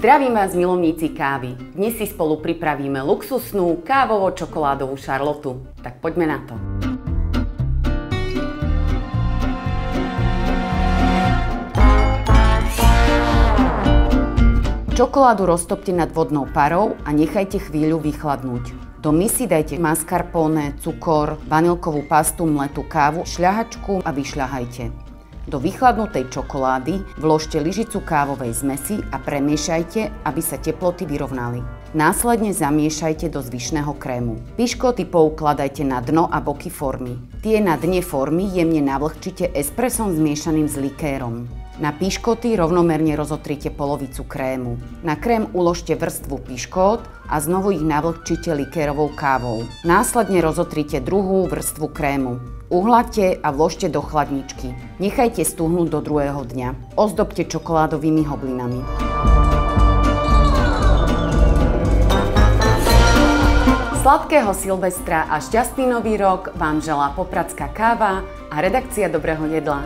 Zdravím vás, milovníci kávy. Dnes si spolu pripravíme luxusnú kávovo-čokoládovú šarlotu. Tak poďme na to. Čokoládu roztopte nad vodnou parou a nechajte chvíľu vychladnúť. Do misy dajte mascarpone, cukor, vanilkovú pastu, mletú kávu, šľahačku a vyšľahajte. Do vychladnutej čokolády vložte lyžicu kávovej zmesi a premiešajte, aby sa teploty vyrovnali. Následne zamiešajte do zvyšného krému. Piškoty poukladajte na dno a boky formy. Tie na dne formy jemne navlhčite espresom zmiešaným s likérom. Na piškoty rovnomerne rozotrite polovicu krému. Na krém uložte vrstvu piškót a znovu ich navlhčite likérovou kávou. Následne rozotrite druhú vrstvu krému. Uhladte a vložte do chladničky. Nechajte stuhnúť do druhého dňa. Ozdobte čokoládovými hoblinami. Sladkého Silvestra a šťastný nový rok vám želá Popradská káva a redakcia Dobrého jedla.